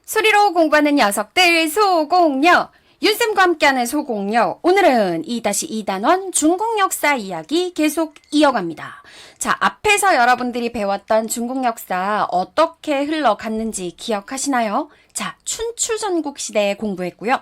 소리로 공부하는 녀석들 소공녀 윤쌤과 함께하는 소공녀 오늘은 2-2단원 중국 역사 이야기 계속 이어갑니다. 자, 앞에서 여러분들이 배웠던 중국 역사 어떻게 흘러갔는지 기억하시나요? 자, 춘추전국 시대에 공부했고요.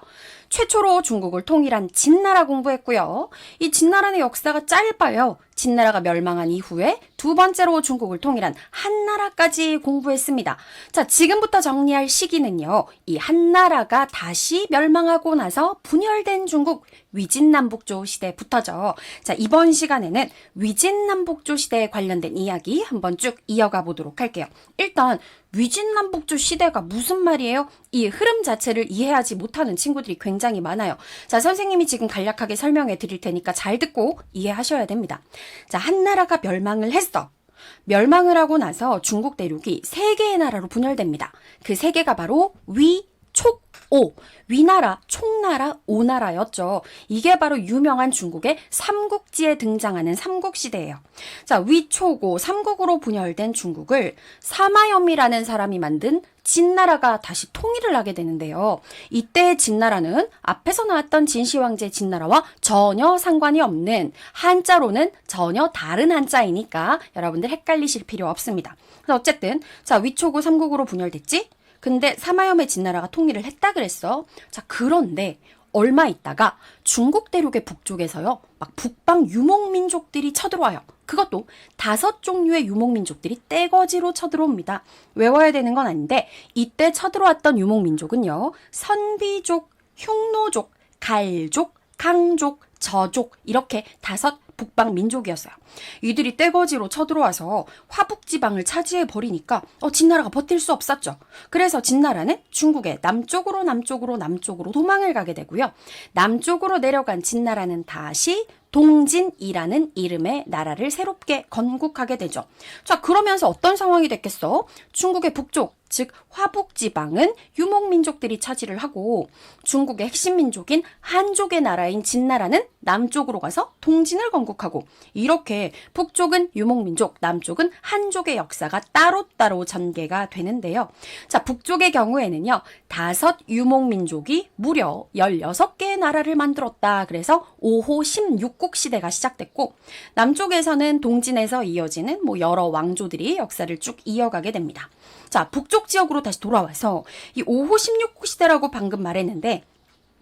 최초로 중국을 통일한 진나라 공부했고요. 이 진나라의 역사가 짧아요. 진나라가 멸망한 이후에 두 번째로 중국을 통일한 한나라까지 공부했습니다. 자, 지금부터 정리할 시기는요. 이 한나라가 다시 멸망하고 나서 분열된 중국 위진남북조 시대부터죠. 자, 이번 시간에는 위진남북조 시대에 관련된 이야기 한번 쭉 이어가 보도록 할게요. 일단 위진남북조 시대가 무슨 말이에요? 이 흐름 자체를 이해하지 못하는 친구들이 굉장히 많아요. 자, 선생님이 지금 간략하게 설명해 드릴 테니까 잘 듣고 이해하셔야 됩니다. 자, 한나라가 멸망을 했어. 멸망을 하고 나서 중국 대륙이 세 개의 나라로 분열됩니다. 그 세 개가 바로 위, 촉, 오. 위나라, 촉나라, 오나라였죠. 이게 바로 유명한 중국의 삼국지에 등장하는 삼국시대예요. 자, 위, 촉, 오, 삼국으로 분열된 중국을 사마염이라는 사람이 만든 진나라가 다시 통일을 하게 되는데요. 이때 진나라는 앞에서 나왔던 진시황제 진나라와 전혀 상관이 없는 한자로는 전혀 다른 한자이니까 여러분들 헷갈리실 필요 없습니다. 그래서 어쨌든 자, 위촉고 삼국으로 분열됐지? 근데 사마염의 진나라가 통일을 했다 그랬어. 자, 그런데 얼마 있다가 중국 대륙의 북쪽에서요. 막 북방 유목민족들이 쳐들어와요. 그것도 5종류의 유목민족들이 떼거지로 쳐들어옵니다. 외워야 되는 건 아닌데 이때 쳐들어왔던 유목민족은요. 선비족, 흉노족, 갈족, 강족, 저족 이렇게 5 북방 민족이었어요. 이들이 떼거지로 쳐들어와서 화북지방을 차지해버리니까 진나라가 버틸 수 없었죠. 그래서 진나라는 중국의 남쪽으로 도망을 가게 되고요. 남쪽으로 내려간 진나라는 다시 동진이라는 이름의 나라를 새롭게 건국하게 되죠. 자, 그러면서 어떤 상황이 됐겠어? 중국의 북쪽, 즉 화북지방은 유목민족들이 차지를 하고 중국의 핵심 민족인 한족의 나라인 진나라는 남쪽으로 가서 동진을 건국하고 이렇게 북쪽은 유목민족, 남쪽은 한족의 역사가 따로따로 전개가 되는데요. 자, 북쪽의 경우에는요. 5 유목민족이 무려 16개의 나라를 만들었다. 그래서 5호 16국 시대가 시작됐고 남쪽에서는 동진에서 이어지는 여러 왕조들이 역사를 쭉 이어가게 됩니다. 자, 북쪽 지역으로 다시 돌아와서 이 5호 16국 시대라고 방금 말했는데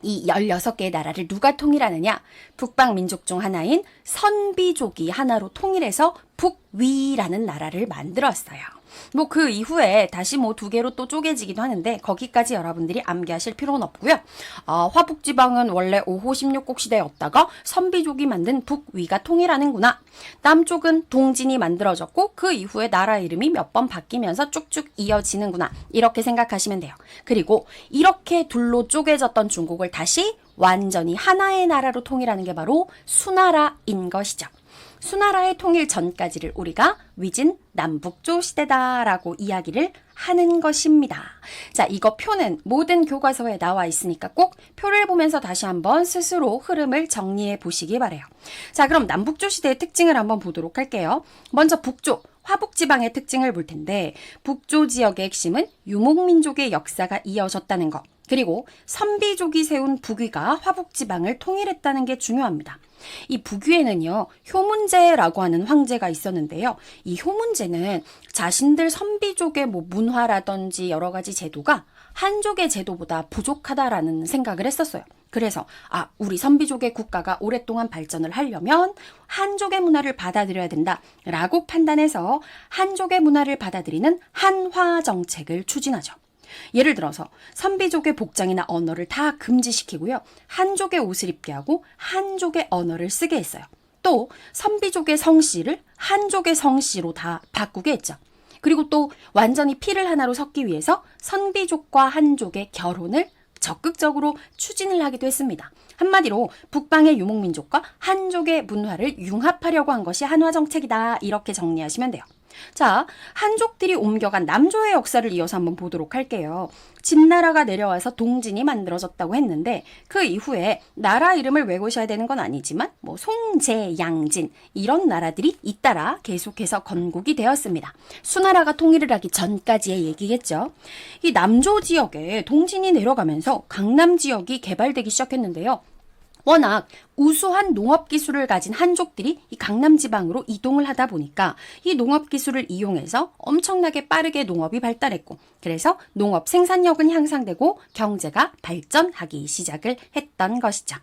이 16개의 나라를 누가 통일하느냐? 북방 민족 중 하나인 선비족이 하나로 통일해서 북위라는 나라를 만들었어요. 그 이후에 다시 2개로 또 쪼개지기도 하는데 거기까지 여러분들이 암기하실 필요는 없고요. 화북지방은 원래 5호 16국 시대였다가 선비족이 만든 북위가 통일하는구나. 남쪽은 동진이 만들어졌고 그 이후에 나라 이름이 몇 번 바뀌면서 쭉쭉 이어지는구나. 이렇게 생각하시면 돼요. 그리고 이렇게 둘로 쪼개졌던 중국을 다시 완전히 하나의 나라로 통일하는 게 바로 수나라인 것이죠. 수나라의 통일 전까지를 우리가 위진 남북조 시대다라고 이야기를 하는 것입니다. 자, 이거 표는 모든 교과서에 나와 있으니까 꼭 표를 보면서 다시 한번 스스로 흐름을 정리해 보시기 바래요. 자, 그럼 남북조 시대의 특징을 한번 보도록 할게요. 먼저 북조, 화북지방의 특징을 볼 텐데 북조 지역의 핵심은 유목민족의 역사가 이어졌다는 것. 그리고 선비족이 세운 북위가 화북지방을 통일했다는 게 중요합니다. 이 북위에는요, 효문제라고 하는 황제가 있었는데요. 이 효문제는 자신들 선비족의 문화라든지 여러 가지 제도가 한족의 제도보다 부족하다라는 생각을 했었어요. 그래서 우리 선비족의 국가가 오랫동안 발전을 하려면 한족의 문화를 받아들여야 된다라고 판단해서 한족의 문화를 받아들이는 한화 정책을 추진하죠. 예를 들어서 선비족의 복장이나 언어를 다 금지시키고요. 한족의 옷을 입게 하고 한족의 언어를 쓰게 했어요. 또 선비족의 성씨를 한족의 성씨로 다 바꾸게 했죠. 그리고 또 완전히 피를 하나로 섞기 위해서 선비족과 한족의 결혼을 적극적으로 추진을 하기도 했습니다. 한마디로 북방의 유목민족과 한족의 문화를 융합하려고 한 것이 한화정책이다. 이렇게 정리하시면 돼요. 자, 한족들이 옮겨간 남조의 역사를 이어서 한번 보도록 할게요. 진나라가 내려와서 동진이 만들어졌다고 했는데 그 이후에 나라 이름을 외우셔야 되는 건 아니지만 뭐 송제, 양진 이런 나라들이 잇따라 계속해서 건국이 되었습니다. 수나라가 통일을 하기 전까지의 얘기겠죠. 이 남조 지역에 동진이 내려가면서 강남 지역이 개발되기 시작했는데요. 워낙 우수한 농업 기술을 가진 한족들이 이 강남 지방으로 이동을 하다 보니까 이 농업 기술을 이용해서 엄청나게 빠르게 농업이 발달했고 그래서 농업 생산력은 향상되고 경제가 발전하기 시작을 했던 것이죠.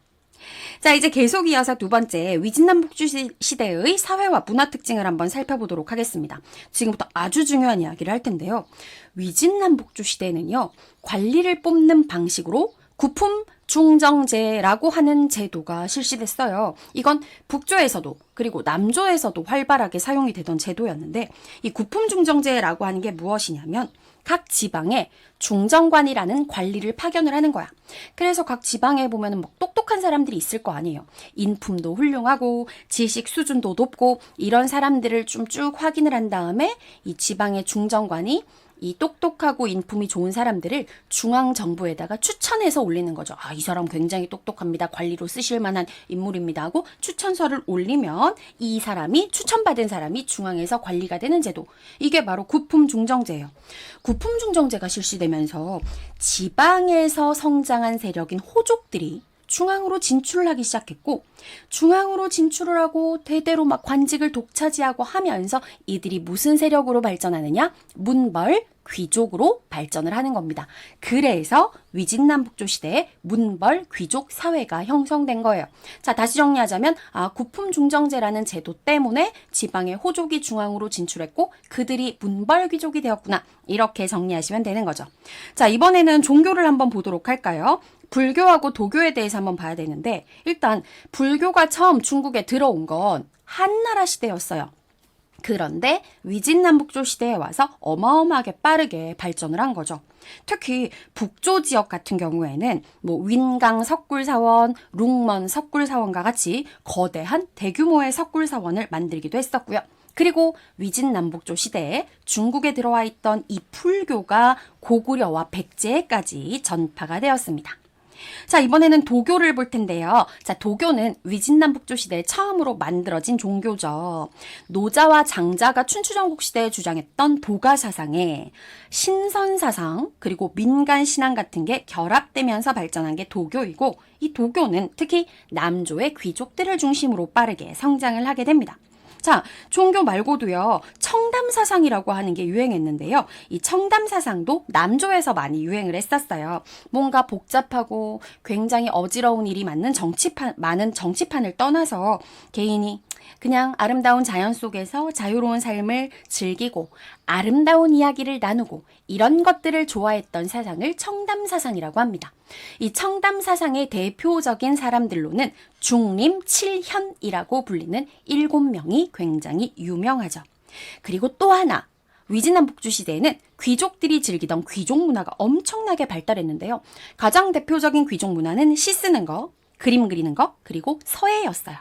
자, 이제 계속 이어서 두 번째 위진남북조 시대의 사회와 문화 특징을 한번 살펴보도록 하겠습니다. 지금부터 아주 중요한 이야기를 할 텐데요. 위진남북조 시대에는요. 관리를 뽑는 방식으로 구품 중정제라고 하는 제도가 실시됐어요. 이건 북조에서도 그리고 남조에서도 활발하게 사용이 되던 제도였는데 이 구품 중정제라고 하는 게 무엇이냐면 각 지방에 중정관이라는 관리를 파견을 하는 거야. 그래서 각 지방에 보면은 뭐 똑똑한 사람들이 있을 거 아니에요. 인품도 훌륭하고 지식 수준도 높고 이런 사람들을 좀 쭉 확인을 한 다음에 이 지방의 중정관이 이 똑똑하고 인품이 좋은 사람들을 중앙정부에다가 추천해서 올리는 거죠. 아, 이 사람 굉장히 똑똑합니다. 관리로 쓰실 만한 인물입니다 하고 추천서를 올리면 이 사람이 추천받은 사람이 중앙에서 관리가 되는 제도. 이게 바로 구품중정제예요. 구품중정제가 실시되면서 지방에서 성장한 세력인 호족들이 중앙으로 진출을 하기 시작했고 중앙으로 진출을 하고 대대로 막 관직을 독차지하고 하면서 이들이 무슨 세력으로 발전하느냐? 문벌 귀족으로 발전을 하는 겁니다. 그래서 위진남북조 시대에 문벌 귀족 사회가 형성된 거예요. 자, 다시 정리하자면 구품중정제라는 제도 때문에 지방의 호족이 중앙으로 진출했고 그들이 문벌 귀족이 되었구나. 이렇게 정리하시면 되는 거죠. 자, 이번에는 종교를 한번 보도록 할까요? 불교하고 도교에 대해서 한번 봐야 되는데 일단 불교가 처음 중국에 들어온 건 한나라 시대였어요. 그런데 위진남북조 시대에 와서 어마어마하게 빠르게 발전을 한 거죠. 특히 북조 지역 같은 경우에는 뭐 윈강 석굴사원, 룽먼 석굴사원과 같이 거대한 대규모의 석굴사원을 만들기도 했었고요. 그리고 위진남북조 시대에 중국에 들어와 있던 이 풀교가 고구려와 백제까지 전파가 되었습니다. 자, 이번에는 도교를 볼 텐데요. 자, 도교는 위진남북조 시대에 처음으로 만들어진 종교죠. 노자와 장자가 춘추전국 시대에 주장했던 도가 사상에 신선 사상 그리고 민간 신앙 같은 게 결합되면서 발전한 게 도교이고 이 도교는 특히 남조의 귀족들을 중심으로 빠르게 성장을 하게 됩니다. 자, 종교 말고도요, 청담사상이라고 하는 게 유행했는데요. 이 청담사상도 남조에서 많이 유행을 했었어요. 뭔가 복잡하고 굉장히 어지러운 일이 많은 정치판을 떠나서 개인이 그냥 아름다운 자연 속에서 자유로운 삶을 즐기고 아름다운 이야기를 나누고 이런 것들을 좋아했던 사상을 청담사상이라고 합니다. 이 청담사상의 대표적인 사람들로는 중림 7현이라고 불리는 7명이 굉장히 유명하죠. 그리고 또 하나, 위진남북조 시대에는 귀족들이 즐기던 귀족 문화가 엄청나게 발달했는데요. 가장 대표적인 귀족 문화는 시 쓰는 거, 그림 그리는 거, 그리고 서예였어요.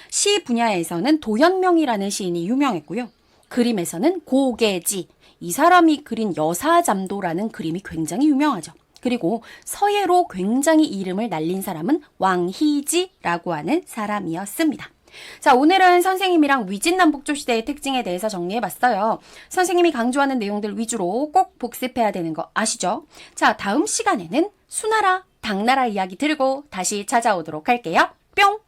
시 분야에서는 도현명이라는 시인이 유명했고요. 그림에서는 고계지, 이 사람이 그린 여사잠도라는 그림이 굉장히 유명하죠. 그리고 서예로 굉장히 이름을 날린 사람은 왕희지라고 하는 사람이었습니다. 자, 오늘은 선생님이랑 위진남북조 시대의 특징에 대해서 정리해봤어요. 선생님이 강조하는 내용들 위주로 꼭 복습해야 되는 거 아시죠? 자, 다음 시간에는 수나라, 당나라 이야기 들고 다시 찾아오도록 할게요. 뿅!